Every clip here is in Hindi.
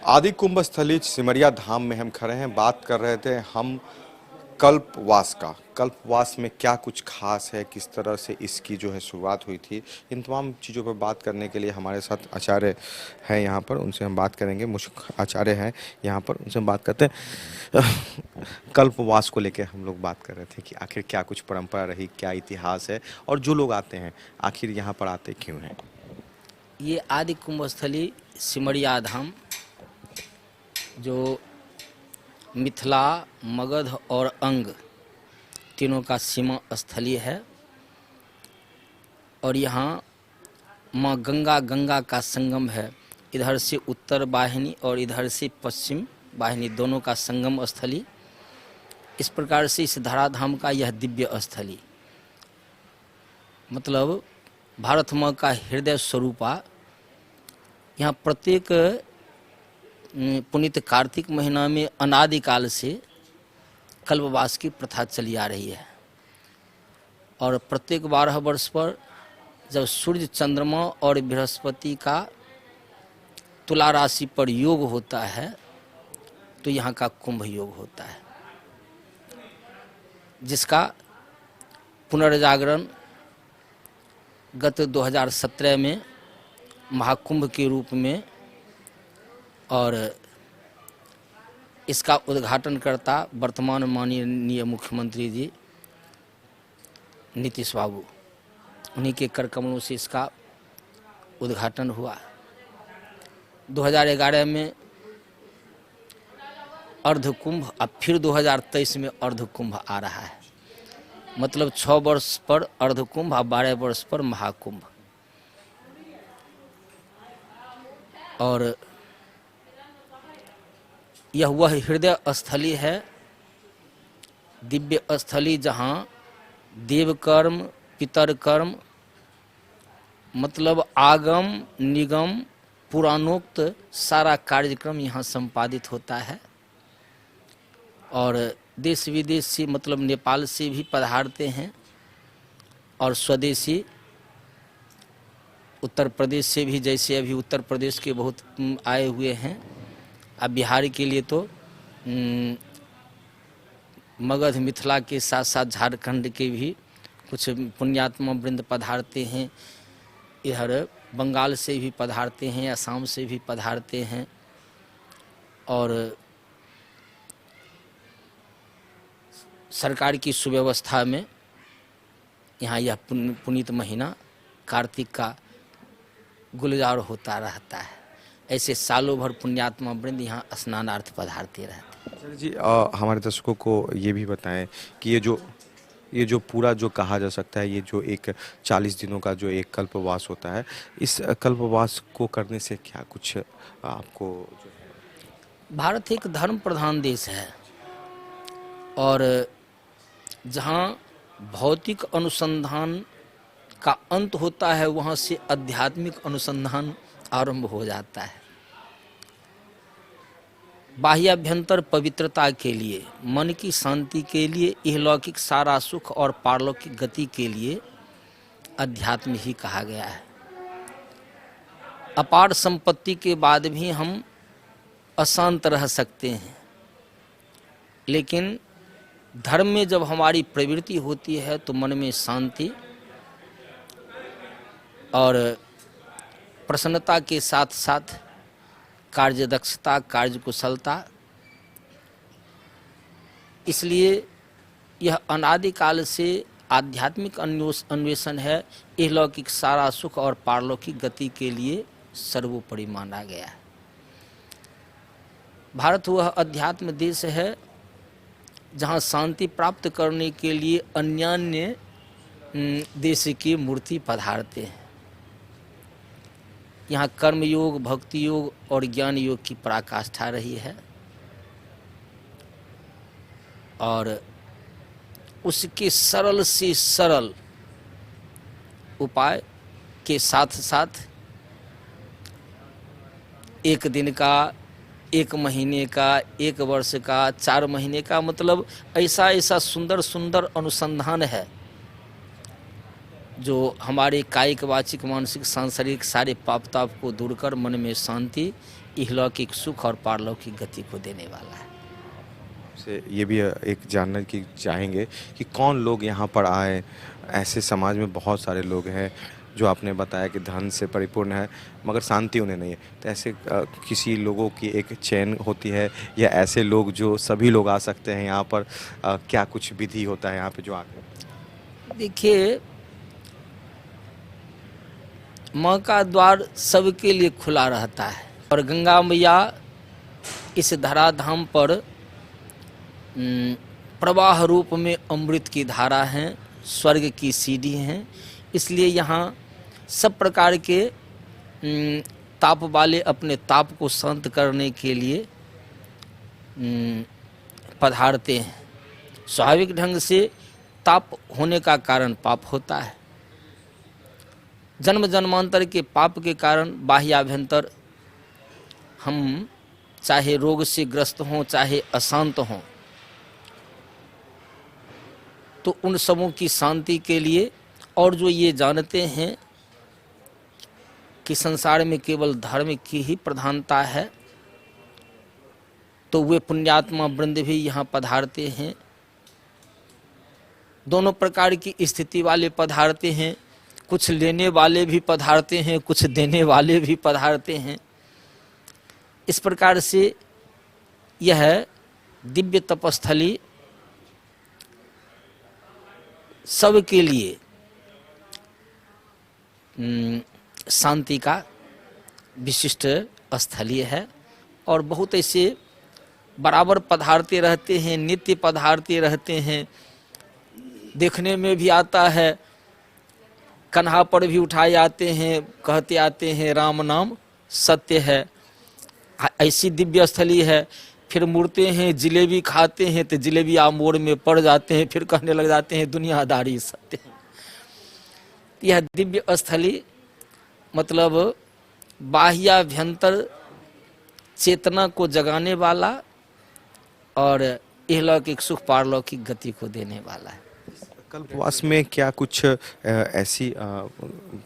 आदि कुंभ स्थली सिमरिया धाम में हम खड़े हैं। बात कर रहे थे हम कल्पवास का। कल्पवास में क्या कुछ खास है, किस तरह से इसकी जो है शुरुआत हुई थी, इन तमाम चीज़ों पर बात करने के लिए हमारे साथ आचार्य हैं यहाँ पर, उनसे हम बात करेंगे। मुख्य आचार्य हैं यहाँ पर, उनसे हम बात करते हैं। कल्पवास को लेकर हम लोग बात कर रहे थे कि आखिर क्या कुछ परंपरा रही, क्या इतिहास है, और जो लोग आते हैं आखिर यहाँ पर आते क्यों हैं। ये आदि कुंभ स्थली सिमरिया धाम जो मिथिला, मगध और अंग तीनों का सीमा स्थली है और यहाँ माँ गंगा का संगम है। इधर से उत्तर वाहिनी और इधर से पश्चिम वाहिनी दोनों का संगम स्थली। इस प्रकार से इस धराधाम का यह दिव्य स्थली मतलब भारत माँ का हृदय स्वरूपा। यहाँ प्रत्येक पुनीत कार्तिक महीना में अनादिकाल से कल्पवास की प्रथा चली आ रही है और प्रत्येक 12 वर्ष पर जब सूर्य, चंद्रमा और बृहस्पति का तुला राशि पर योग होता है तो यहाँ का कुंभ योग होता है, जिसका पुनर्जागरण गत 2017 में महाकुंभ के रूप में और इसका उद्घाटन करता वर्तमान माननीय मुख्यमंत्री जी नीतीश बाबू, उन्हीं के कर कमलों से इसका उद्घाटन हुआ। 2011 में अर्धकुंभ, अब फिर 2023 में अर्धकुंभ आ रहा है। मतलब 6 वर्ष पर अर्धकुंभ और 12 वर्ष पर महाकुंभ। और यह वह हृदय स्थली है, दिव्य स्थली, जहाँ देव कर्म, पितर कर्म मतलब आगम निगम पुराणोक्त सारा कार्यक्रम यहाँ संपादित होता है। और देश विदेश से मतलब नेपाल से भी पधारते हैं और स्वदेशी उत्तर प्रदेश से भी, जैसे अभी उत्तर प्रदेश के बहुत आए हुए हैं। अब बिहार के लिए तो मगध, मिथिला के साथ साथ झारखंड के भी कुछ पुण्यात्मा वृंद पधारते हैं। इधर बंगाल से भी पधारते हैं, असम से भी पधारते हैं। और सरकार की सुव्यवस्था में यहाँ यह पुनीत महीना कार्तिक का गुलजार होता रहता है। ऐसे सालों भर पुण्यात्मा वृंद यहाँ स्नानार्थ पधारते रहते हैं। सर जी, हमारे दर्शकों को ये भी बताएं कि ये जो पूरा जो कहा जा सकता है, ये जो एक 40 दिनों का जो एक कल्पवास होता है, इस कल्पवास को करने से क्या कुछ आपको जो है। भारत एक धर्म प्रधान देश है और जहाँ भौतिक अनुसंधान का अंत होता है वहाँ से आध्यात्मिक अनुसंधान आरंभ हो जाता है। बाह्याभ्यंतर पवित्रता के लिए, मन की शांति के लिए, इहलौकिक सारा सुख और पारलौकिक गति के लिए अध्यात्म ही कहा गया है। अपार संपत्ति के बाद भी हम अशांत रह सकते हैं, लेकिन धर्म में जब हमारी प्रवृत्ति होती है तो मन में शांति और प्रसन्नता के साथ साथ कार्य दक्षता, कार्य कुशलता। इसलिए यह अनादिकाल से आध्यात्मिक अन्वेषण है, इहलौकिक सारा सुख और पारलौकिक गति के लिए सर्वोपरि माना गया है। भारत वह अध्यात्म देश है जहाँ शांति प्राप्त करने के लिए अन्यान्य देश की मूर्ति पधारते हैं। यहाँ कर्म योग, भक्ति योग और ज्ञान योग की पराकाष्ठा रही है और उसके सरल से सरल उपाय के साथ साथ 1 दिन का, 1 महीने का, 1 वर्ष का, 4 महीने का, मतलब ऐसा सुंदर सुंदर अनुसंधान है जो हमारे कायिक, वाचिक, मानसिक, सांसारिक सारे पाप ताप को दूर कर मन में शांति, इहलौकिक सुख और पारलौकिक गति को देने वाला है। से ये भी एक जानना की चाहेंगे कि कौन लोग यहाँ पर आए। ऐसे समाज में बहुत सारे लोग हैं जो आपने बताया कि धन से परिपूर्ण है मगर शांति उन्हें नहीं है, तो ऐसे किसी लोगों की एक चयन होती है या ऐसे लोग जो सभी लोग आ सकते हैं यहाँ पर, क्या कुछ विधि होता है यहाँ पे जो आके? देखिए, माँ का द्वार सबके लिए खुला रहता है और गंगा मैया इस धराधाम पर प्रवाह रूप में अमृत की धारा हैं, स्वर्ग की सीढ़ी हैं। इसलिए यहाँ सब प्रकार के ताप वाले अपने ताप को शांत करने के लिए पधारते हैं। स्वाभाविक ढंग से ताप होने का कारण पाप होता है। जन्म जन्मांतर के पाप के कारण बाह्याभ्यंतर हम चाहे रोग से ग्रस्त हों चाहे अशांत हों, तो उन सबों की शांति के लिए और जो ये जानते हैं कि संसार में केवल धर्म की ही प्रधानता है, तो वे पुण्यात्मा वृंद भी यहाँ पधारते हैं। दोनों प्रकार की स्थिति वाले पधारते हैं, कुछ लेने वाले भी पधारते हैं, कुछ देने वाले भी पधारते हैं। इस प्रकार से यह दिव्य तपस्थली सबके लिए शांति का विशिष्ट स्थलीय है और बहुत ऐसे बराबर पधारते रहते हैं, नित्य पधारते रहते हैं। देखने में भी आता है, कन्हा पर भी उठाए आते हैं, कहते आते हैं राम नाम सत्य है। ऐसी दिव्य स्थली है। फिर मुड़ते हैं, जिलेबी खाते हैं तो जिलेबी आमोड़ में पड़ जाते हैं, फिर कहने लग जाते हैं दुनियादारी सत्य है। यह दिव्य स्थली मतलब बाह्याभ्यंतर चेतना को जगाने वाला और इहलौकिक सुख पारलौकिक गति को देने वाला है। कल्पवास में क्या कुछ ऐसी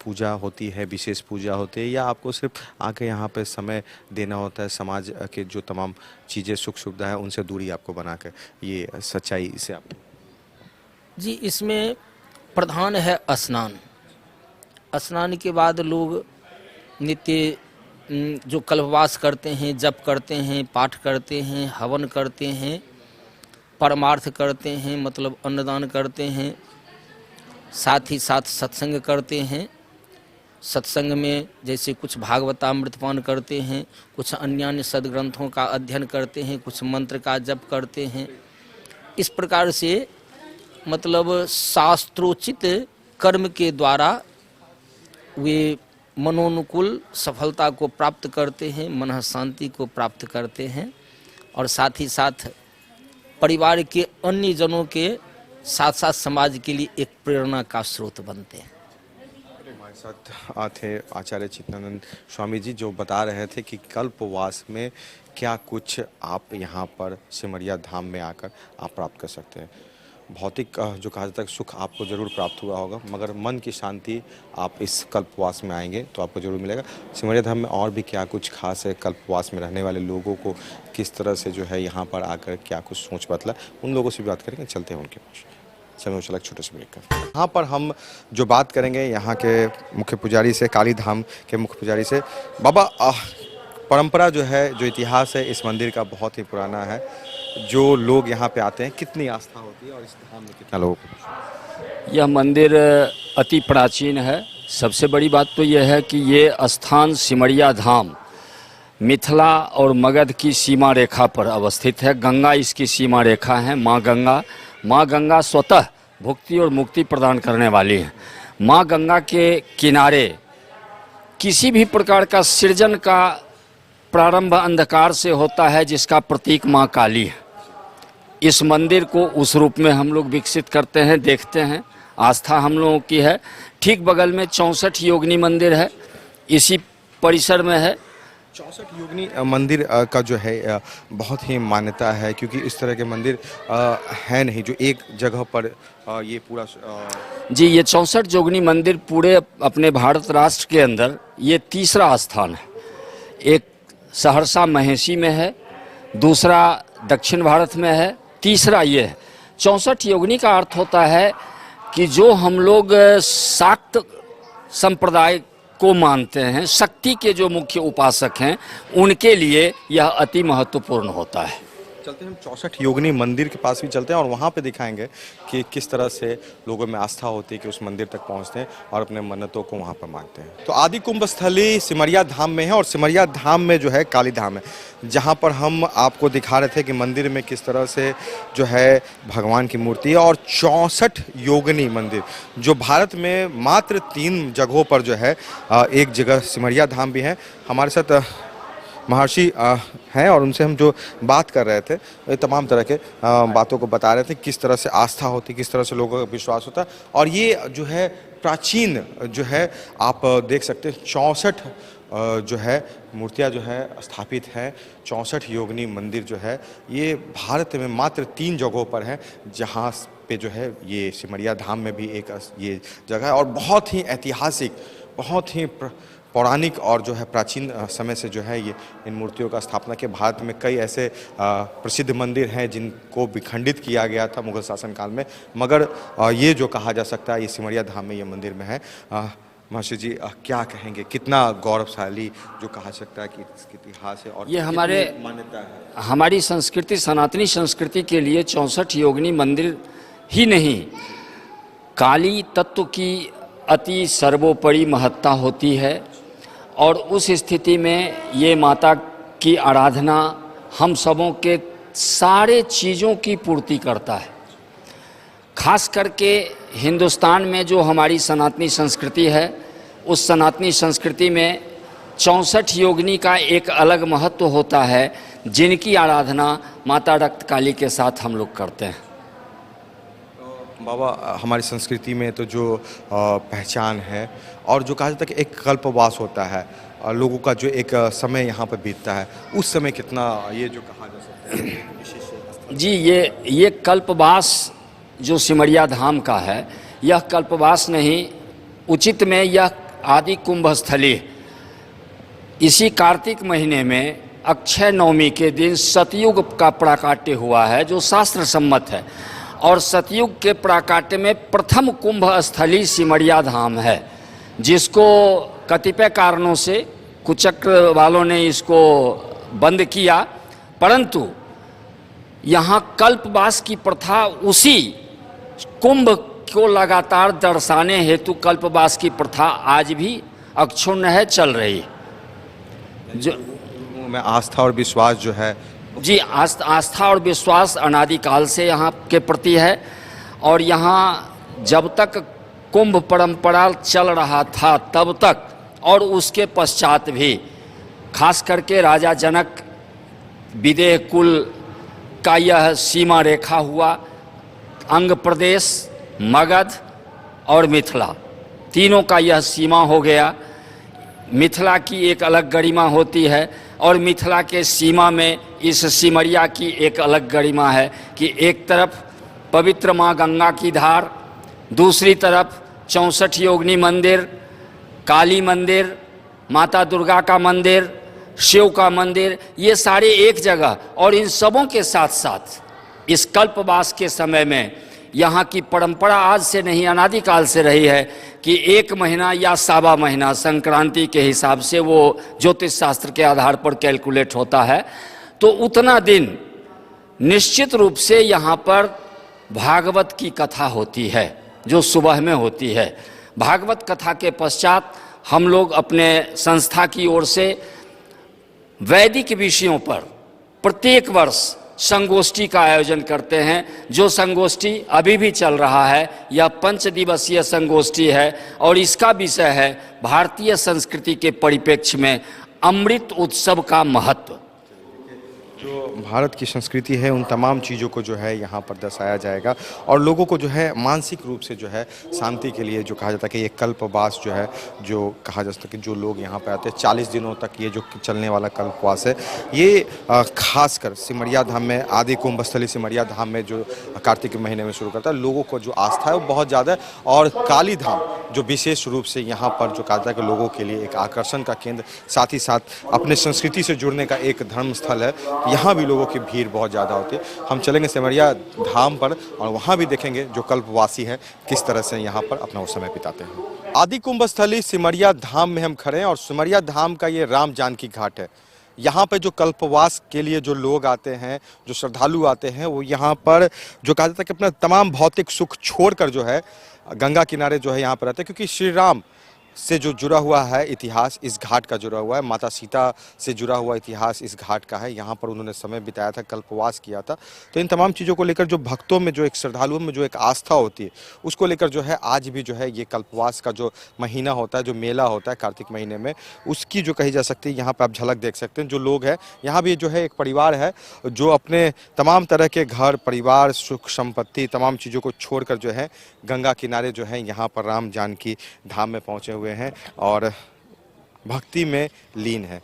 पूजा होती है, विशेष पूजा होती है, या आपको सिर्फ आके यहाँ पे समय देना होता है, समाज के जो तमाम चीज़ें सुख सुविधा है उनसे दूरी आपको बना कर, ये सच्चाई से आप? जी, इसमें प्रधान है स्नान। स्नान के बाद लोग नित्य जो कल्पवास करते हैं, जप करते हैं, पाठ करते हैं, हवन करते हैं, परमार्थ करते हैं, मतलब अन्नदान करते हैं, साथ ही साथ सत्संग करते हैं। सत्संग में जैसे कुछ भागवतामृतपान करते हैं, कुछ अन्य सदग्रंथों का अध्ययन करते हैं, कुछ मंत्र का जप करते हैं। इस प्रकार से मतलब शास्त्रोचित कर्म के द्वारा वे मनोनुकूल सफलता को प्राप्त करते हैं, मन शांति को प्राप्त करते हैं और साथ ही साथ परिवार के अन्य जनों के साथ साथ समाज के लिए एक प्रेरणा का स्रोत बनते हैं। हमारे साथ थे आचार्य चित्तानंद स्वामी जी, जो बता रहे थे कि कल्पवास में क्या कुछ आप यहाँ पर सिमरिया धाम में आकर आप प्राप्त कर सकते हैं। भौतिक जो कहा जाता है सुख आपको ज़रूर प्राप्त हुआ होगा, मगर मन की शांति आप इस कल्पवास में आएंगे तो आपको ज़रूर मिलेगा। सिमरिया धाम में और भी क्या कुछ खास है, कल्पवास में रहने वाले लोगों को किस तरह से जो है यहाँ पर आकर क्या कुछ सोच बदला, उन लोगों से भी बात करेंगे। चलते हैं उनके पास, समय चला छोटे से ब्रेक कर। यहाँ पर हम जो बात करेंगे यहाँ के मुख्य पुजारी से, काली धाम के मुख्य पुजारी से। बाबा, परंपरा जो है, जो इतिहास है इस मंदिर का बहुत ही पुराना है। जो लोग यहाँ पे आते हैं, कितनी आस्था होती है और इस धाम में कितना लोग? यह मंदिर अति प्राचीन है। सबसे बड़ी बात तो यह है कि ये स्थान सिमरिया धाम मिथिला और मगध की सीमा रेखा पर अवस्थित है। गंगा इसकी सीमा रेखा है। माँ गंगा स्वतः भुक्ति और मुक्ति प्रदान करने वाली है। माँ गंगा के किनारे किसी भी प्रकार का सृजन का प्रारंभ अंधकार से होता है, जिसका प्रतीक माँ काली है। इस मंदिर को उस रूप में हम लोग विकसित करते हैं, देखते हैं। आस्था हम लोगों की है। ठीक बगल में 64 योगिनी मंदिर है, इसी परिसर में है। 64 योगिनी मंदिर का जो है बहुत ही मान्यता है, क्योंकि इस तरह के मंदिर है नहीं जो एक जगह पर ये पूरा जी, ये 64 योगिनी मंदिर पूरे अपने भारत राष्ट्र के अंदर ये तीसरा स्थान है। एक सहरसा महेशी में है, दूसरा दक्षिण भारत में है, तीसरा ये है। 64 योगिनी का अर्थ होता है कि जो हम लोग शाक्त संप्रदाय को मानते हैं, शक्ति के जो मुख्य उपासक हैं, उनके लिए यह अति महत्वपूर्ण होता है। चलते हैं हम 64 योगिनी मंदिर के पास भी चलते हैं और वहाँ पे दिखाएंगे कि किस तरह से लोगों में आस्था होती है कि उस मंदिर तक पहुँचते हैं और अपने मन्नतों को वहाँ पर मांगते हैं। तो आदि कुंभ स्थली सिमरिया धाम में है और सिमरिया धाम में जो है काली धाम है, जहाँ पर हम आपको दिखा रहे थे कि मंदिर में किस तरह से जो है भगवान की मूर्ति है। और 64 योगिनी मंदिर जो भारत में मात्र 3 जगहों पर जो है, एक जगह सिमरिया धाम भी है। हमारे साथ महर्षि हैं और उनसे हम जो बात कर रहे थे तमाम तरह के बातों को बता रहे थे, किस तरह से आस्था होती, किस तरह से लोगों का विश्वास होता है। और ये जो है प्राचीन जो है आप देख सकते हैं 64 जो है मूर्तियाँ जो है स्थापित हैं। 64 योगिनी मंदिर जो है ये भारत में मात्र 3 जगहों पर है, जहाँ पे जो है ये सिमरिया धाम में भी एक ये जगह है और बहुत ही ऐतिहासिक, बहुत ही पौराणिक और जो है प्राचीन समय से जो है ये इन मूर्तियों का स्थापना के। भारत में कई ऐसे प्रसिद्ध मंदिर हैं जिनको विखंडित किया गया था मुगल शासन काल में, मगर ये जो कहा जा सकता है ये सिमरिया धाम में ये मंदिर में है। महर्षि जी क्या कहेंगे, कितना गौरवशाली जो कहा सकता है कि इसका इतिहास है और ये हमारे मान्यता है? हमारी संस्कृति, सनातनी संस्कृति के लिए 64 योगिनी मंदिर ही नहीं, काली तत्व की अति सर्वोपरि महत्ता होती है। और उस स्थिति में ये माता की आराधना हम सबों के सारे चीज़ों की पूर्ति करता है। खास करके हिंदुस्तान में जो हमारी सनातनी संस्कृति है, उस सनातनी संस्कृति में 64 योगिनी का एक अलग महत्व होता है, जिनकी आराधना माता रक्तकाली के साथ हम लोग करते हैं। बाबा, हमारी संस्कृति में तो जो पहचान है और जो कहा जाता है कि एक कल्पवास होता है, लोगों का जो एक समय यहाँ पर बीतता है, उस समय कितना ये जो कहा जा सकता है विशेष? जी, ये कल्पवास जो सिमरिया धाम का है, यह कल्पवास नहीं, उचित में यह आदि कुंभ स्थली। इसी कार्तिक महीने में अक्षय नवमी के दिन सतयुग का प्राकाट्य हुआ है, जो शास्त्र सम्मत है। और सतयुग के प्राकाट्य में प्रथम कुंभ स्थली सिमरिया धाम है, जिसको कतिपय कारणों से कुचक्र वालों ने इसको बंद किया, परंतु यहाँ कल्पवास की प्रथा उसी कुंभ को लगातार दर्शाने हेतु कल्पवास की प्रथा आज भी अक्षुण्ण है, चल रही। जो में आस्था और विश्वास जो है, जी, आस्था और विश्वास अनादिकाल से यहाँ के प्रति है। और यहाँ जब तक कुंभ परंपरा चल रहा था तब तक और उसके पश्चात भी, खास करके राजा जनक विदेह कुल का यह सीमा रेखा हुआ। अंग प्रदेश, मगध और मिथिला, तीनों का यह सीमा हो गया। मिथिला की एक अलग गरिमा होती है और मिथिला के सीमा में इस सिमरिया की एक अलग गरिमा है कि एक तरफ पवित्र माँ गंगा की धार, दूसरी तरफ 64 योगिनी मंदिर, काली मंदिर, माता दुर्गा का मंदिर, शिव का मंदिर, ये सारे एक जगह। और इन सबों के साथ साथ इस कल्पवास के समय में यहाँ की परंपरा आज से नहीं, अनादिकाल से रही है कि 1 महीना या 1.25 महीना संक्रांति के हिसाब से वो ज्योतिष शास्त्र के आधार पर कैलकुलेट होता है, तो उतना दिन निश्चित रूप से यहाँ पर भागवत की कथा होती है, जो सुबह में होती है। भागवत कथा के पश्चात हम लोग अपने संस्था की ओर से वैदिक विषयों पर प्रत्येक वर्ष संगोष्ठी का आयोजन करते हैं, जो संगोष्ठी अभी भी चल रहा है। यह 5 दिवसीय संगोष्ठी है और इसका विषय है भारतीय संस्कृति के परिप्रेक्ष्य में अमृत उत्सव का महत्व। जो भारत की संस्कृति है उन तमाम चीज़ों को जो है यहाँ पर दर्शाया जाएगा और लोगों को जो है मानसिक रूप से जो है शांति के लिए जो कहा जाता है कि ये कल्पवास जो है, जो कहा जा सकता है कि जो लोग यहाँ पर आते हैं 40 दिनों तक ये जो चलने वाला कल्पवास है, ये खासकर सिमरिया धाम में, आदि कुंभ स्थली सिमरिया धाम में जो कार्तिक के महीने में शुरू करता है, लोगों को जो आस्था है वो बहुत ज़्यादा है। और काली धाम जो विशेष रूप से यहाँ पर जो कहा जाता है कि लोगों के लिए एक आकर्षण का केंद्र, साथ ही साथ अपने संस्कृति से जुड़ने का एक धर्म स्थल है, यहाँ भी लोगों की भीड़ बहुत ज़्यादा होती है। हम चलेंगे सिमरिया धाम पर और वहाँ भी देखेंगे जो कल्पवासी हैं किस तरह से यहाँ पर अपना वो समय बिताते हैं। आदि कुंभ स्थली सिमरिया धाम में हम खड़े हैं और सिमरिया धाम का ये राम जानकी घाट है। यहाँ पे जो कल्पवास के लिए जो लोग आते हैं, जो श्रद्धालु आते हैं, वो यहाँ पर जो कहा जाता है कि अपना तमाम भौतिक सुख छोड़कर जो है गंगा किनारे जो है यहाँ पर रहते हैं, क्योंकि श्री राम से जो जुड़ा हुआ है इतिहास इस घाट का जुड़ा हुआ है, माता सीता से जुड़ा हुआ इतिहास इस घाट का है। यहाँ पर उन्होंने समय बिताया था, कल्पवास किया था। तो इन तमाम चीज़ों को लेकर जो भक्तों में, जो एक श्रद्धालुओं में जो एक आस्था होती है, उसको लेकर जो है आज भी जो है ये कल्पवास का जो महीना होता है, जो मेला होता है कार्तिक महीने में, उसकी जो कही जा सकती है यहाँ पर आप झलक देख सकते हैं। जो लोग हैं यहाँ भी जो है एक परिवार है जो अपने तमाम तरह के घर परिवार सुख संपत्ति तमाम चीज़ों को छोड़कर जो है गंगा किनारे जो है यहाँ पर राम जानकी धाम में पहुँचे हुए हैं और भक्ति में लीन है।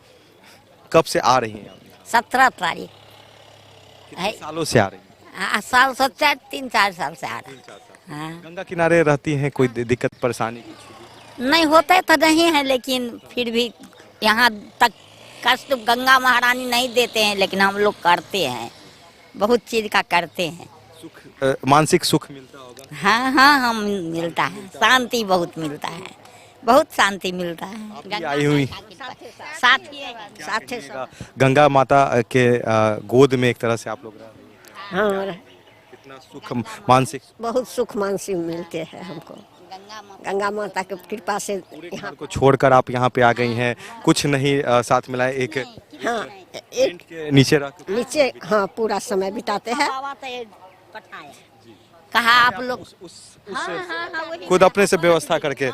कब से आ रही हैं आप? 17 तारीख। कितने सालों से आ रही हैं? साल से 3-4 साल से आ रहे। हाँ। गंगा किनारे रहती हैं, कोई दिक्कत परेशानी कुछ? नहीं होते तो नहीं है, लेकिन फिर भी यहाँ तक कष्ट गंगा महारानी नहीं देते हैं, लेकिन हम लोग करते हैं, बहुत चीज का करते हैं। सुख, मानसिक सुख मिलता होगा? हाँ हाँ, हम मिलता है, शांति बहुत मिलता है, बहुत शांति मिलता है। भी आई हुई साथ गंगा माता के गोद में एक तरह से आप लोग रह रही हैं। हाँ, कितना सुख मानसिक बहुत सुख मानसिक मिलते हैं हमको गंगा माता की कृपा से। यहाँ को छोड़कर आप यहाँ पे आ गई हैं, कुछ नहीं साथ मिलाए, एक हाँ टेंट के नीचे रह नीचे हाँ पूरा समय बिताते हैं। कहा आप लोग खुद अपने से व्यवस्था करके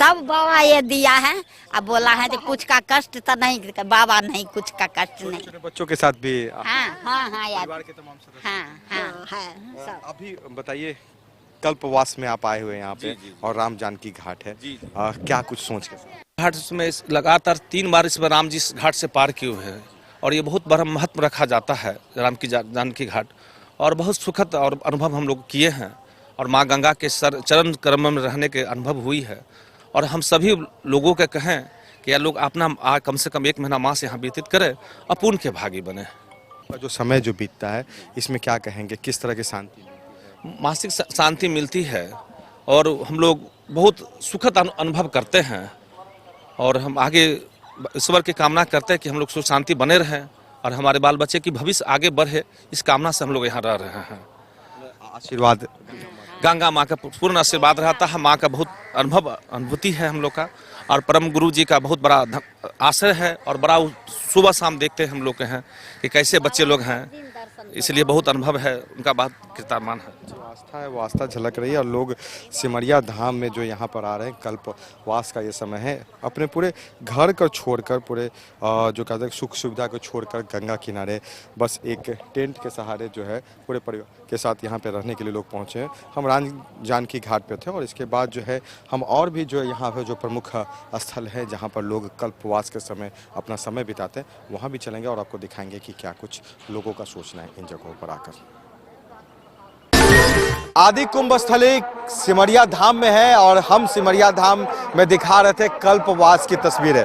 तब बाबा ये दिया है। अब बोला है कि कुछ का कष्ट तो नहीं, बाबा नहीं, कुछ का कष्ट नहीं। छोटे बच्चों के साथ भी हाँ हाँ हाँ यार, परिवार के तमाम सदस्य। हाँ हाँ है सब। अभी बताइए, कल्पवास में आप आए हुए हैं यहाँ पे और राम जानकी घाट है, क्या कुछ सोच के साथ? घाट में लगातार 3 बार इस बार राम जी इस घाट से पार किए हुए हैं और ये बहुत बड़ा महत्व रखा जाता है राम की जानकी घाट, और बहुत सुखद और अनुभव हम लोग किए हैं और माँ गंगा के चरण कमल में रहने के अनुभव हुई है। और हम सभी लोगों के कहें कि यह लोग अपना कम से कम 1 महीना माँ से यहाँ व्यतीत करें और पुण्य के भागी बने। जो समय जो बीतता है इसमें क्या कहेंगे, किस तरह की शांति? मानसिक शांति मिलती है और हम लोग बहुत सुखद अनुभव करते हैं और हम आगे ईश्वर की कामना करते हैं कि हम लोग सुख शांति बने रहें और हमारे बाल बच्चे की भविष्य आगे बढ़े, इस कामना से हम लोग यहाँ रह रहे हैं। आशीर्वाद गंगा माँ का पूर्ण आशीर्वाद रहता है, माँ का बहुत अनुभूति है हम लोग का, और परम गुरु जी का बहुत बड़ा आश्रय है और बड़ा सुबह शाम देखते हैं हम लोग के हैं कि कैसे बच्चे लोग हैं, इसलिए बहुत अनुभव है उनका, बात कीर्तमान है। जो आस्था है वो आस्था झलक रही है और लोग सिमरिया धाम में जो यहाँ पर आ रहे हैं, कल्पवास का ये समय है, अपने पूरे घर को छोड़कर, पूरे जो कहते हैं सुख सुविधा को छोड़कर गंगा किनारे बस एक टेंट के सहारे जो है पूरे परिवार के साथ यहाँ पे रहने के लिए लोग पहुँचे हैं। हम राम जानकी घाट पे थे और इसके बाद जो है हम और भी जो यहाँ पे जो प्रमुख स्थल है जहाँ पर लोग कल्पवास के समय अपना समय बिताते हैं, वहाँ भी चलेंगे और आपको दिखाएंगे कि क्या कुछ लोगों का सोचना है इन जगहों पर आकर। आदि कुंभ स्थली सिमरिया धाम में है और हम सिमरिया धाम में दिखा रहे थे कल्पवास की तस्वीरें,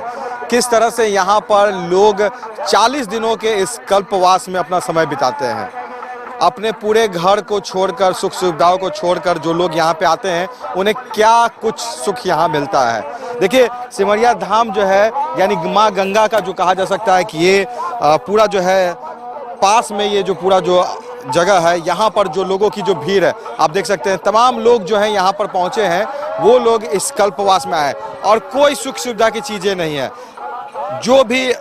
किस तरह से यहाँ पर लोग 40 दिनों के इस कल्पवास में अपना समय बिताते हैं। अपने पूरे घर को छोड़कर, सुख सुविधाओं को छोड़कर जो लोग यहाँ पे आते हैं उन्हें क्या कुछ सुख यहाँ मिलता है। देखिए, सिमरिया धाम जो है यानी माँ गंगा का जो कहा जा सकता है कि ये पूरा जो है पास में ये जो पूरा जो जगह है, यहाँ पर जो लोगों की जो भीड़ है आप देख सकते हैं, तमाम लोग जो हैं यहाँ पर पहुँचे हैं, वो लोग इस कल्पवास में आए और कोई सुख सुविधा की चीज़ें नहीं है, जो भी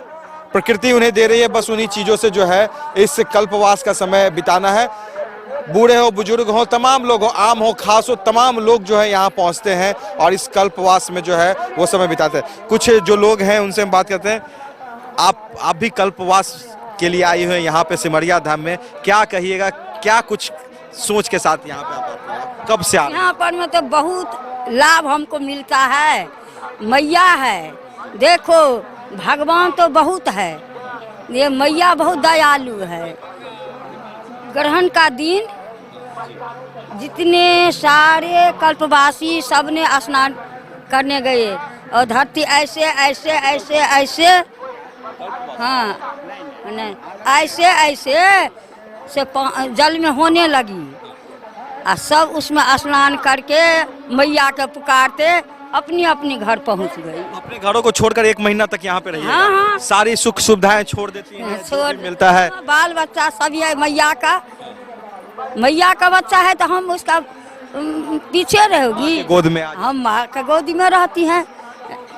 प्रकृति उन्हें दे रही है बस उन्हीं चीज़ों से जो है इस कल्पवास का समय बिताना है। बूढ़े हो, बुजुर्ग हो, तमाम लोग हो, आम हो, खास हो, तमाम लोग जो है यहाँ पहुँचते हैं और इस कल्पवास में जो है वो समय बिताते हैं। कुछ जो लोग हैं उनसे हम बात करते हैं। आप भी कल्पवास के लिए आई हुई हैं यहाँ पे सिमरिया धाम में, क्या कहिएगा, क्या कुछ सोच के साथ यहाँ पे आप आते हैं? कब से आ रहे हैं? यहाँ पर में तो बहुत लाभ हमको मिलता है। मैया है, देखो भगवान तो बहुत है, ये मैया बहुत दयालु है। ग्रहण का दिन जितने सारे कल्पवासी सब ने स्नान करने गए और धरती ऐसे ऐसे ऐसे ऐसे, हाँ नहीं ऐसे ऐसे से जल में होने लगी और सब उसमें स्नान करके मैया के पुकारते अपनी अपनी घर पहुंच गई। अपने घरों को छोड़कर 1 महीना तक यहाँ पे रहिए? हाँ, हाँ। सारी सुख सुविधाएं छोड़ देती हैं, जो भी मिलता है? बाल बच्चा सब ये मैया का बच्चा है तो हम उसका पीछे रहोगी। गोद में हम माँ के गोदी में रहती हैं,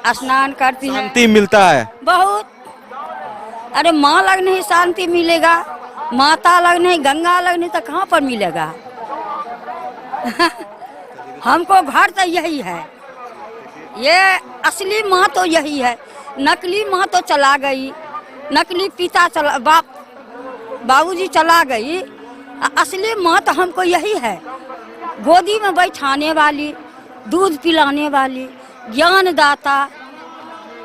स्नान करती हैं, शांति मिलता है बहुत। अरे माँ लग नहीं शांति मिलेगा, माता लग नहीं, गंगा लग नहीं तो कहाँ पर मिलेगा? हमको घर तो यही है, ये असली माँ तो यही है। नकली माँ तो चला गई, नकली पिता चला, बाबूजी चला गई, असली माँ तो हमको यही है, गोदी में बैठाने वाली, दूध पिलाने वाली, ज्ञान दाता।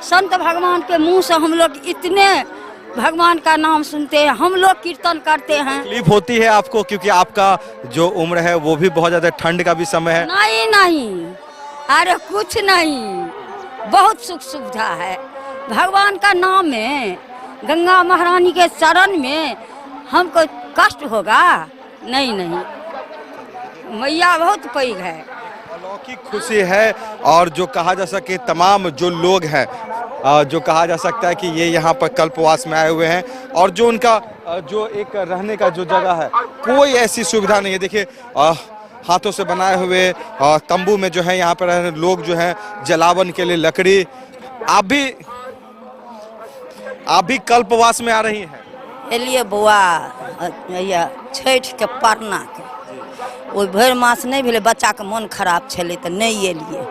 संत भगवान के मुंह से हम लोग इतने भगवान का नाम सुनते हैं, हम लोग कीर्तन करते हैं। तकलीफ होती है आपको क्योंकि आपका जो उम्र है वो भी बहुत ज्यादा, ठंड का भी समय है? नहीं नहीं, अरे कुछ नहीं, बहुत सुख सुविधा है। भगवान का नाम में, गंगा महारानी के चरण में हमको कष्ट होगा? नहीं नहीं, मैया बहुत पैग है। अलौकिक खुशी है। और जो कहा जा सके तमाम जो लोग हैं, जो कहा जा सकता है कि ये यहाँ पर कल्पवास में आए हुए हैं और जो उनका जो एक रहने का जो जगह है, कोई ऐसी सुविधा नहीं है। देखिए हाथों से बनाए हुए तंबू में जो है यहाँ पर रहने लोग जो हैं, जलावन के लिए लकड़ी। आप भी कल्पवास में आ रही हैं? एलिए बौआ छठि के परना के, ओ भरि मास नहीं भेले, बच्चा के मन खराब छले तो नहीं एलिए,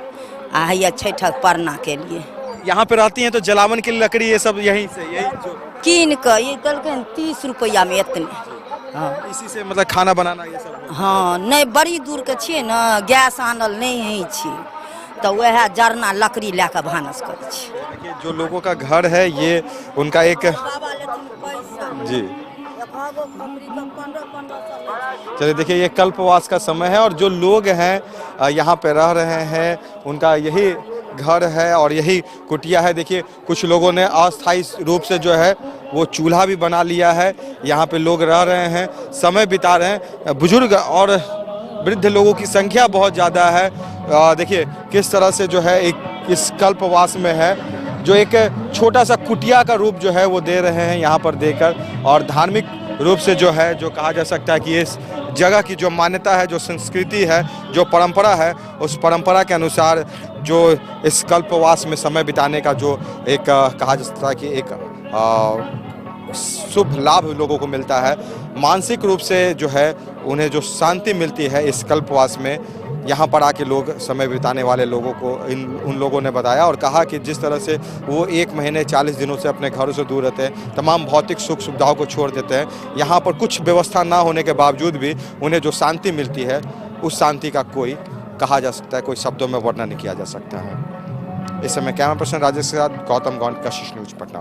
आ हैया छठिक परना के लिए। यहाँ पे रहती हैं तो जलावन के लिए लकड़ी ये सब यहीं से, यही जो कीन के ये दलके 30 रुपया में इतने। हाँ इसी से मतलब खाना बनाना ये सब? हाँ नहीं, बड़ी दूर के छियै ना, गैस आनल नहीं छी तो वह जरना लकड़ी लेके भानस करे छी। देखिए जो लोगों का घर है ये उनका एक जी। चलिए देखिए ये कल्पवास का समय है और जो लोग हैं यहाँ पे रह रहे हैं उनका यही घर है और यही कुटिया है। देखिए कुछ लोगों ने अस्थायी रूप से जो है वो चूल्हा भी बना लिया है, यहाँ पे लोग रह रहे हैं, समय बिता रहे हैं। बुजुर्ग और वृद्ध लोगों की संख्या बहुत ज़्यादा है। देखिए किस तरह से जो है एक इस कल्पवास में है, जो एक छोटा सा कुटिया का रूप जो है वो दे रहे हैं यहाँ पर देकर। और धार्मिक रूप से जो है, जो कहा जा सकता है कि इस जगह की जो मान्यता है, जो संस्कृति है, जो परंपरा है, उस परंपरा के अनुसार जो इस कल्पवास में समय बिताने का जो एक कहा जा सकता है कि एक शुभ लाभ लोगों को मिलता है, मानसिक रूप से जो है उन्हें जो शांति मिलती है इस कल्पवास में, यहाँ पर आके लोग समय बिताने वाले लोगों को उन लोगों ने बताया और कहा कि जिस तरह से वो 1 महीने 40 दिनों से अपने घरों से दूर रहते हैं, तमाम भौतिक सुख सुविधाओं को छोड़ देते हैं, यहाँ पर कुछ व्यवस्था ना होने के बावजूद भी उन्हें जो शांति मिलती है, उस शांति का कोई कहा जा सकता है, कोई शब्दों में वर्णन नहीं किया जा सकता है। इस समय कैमरा पर्सन राजेश के साथ गौतम गौंड, कशिश न्यूज, पटना।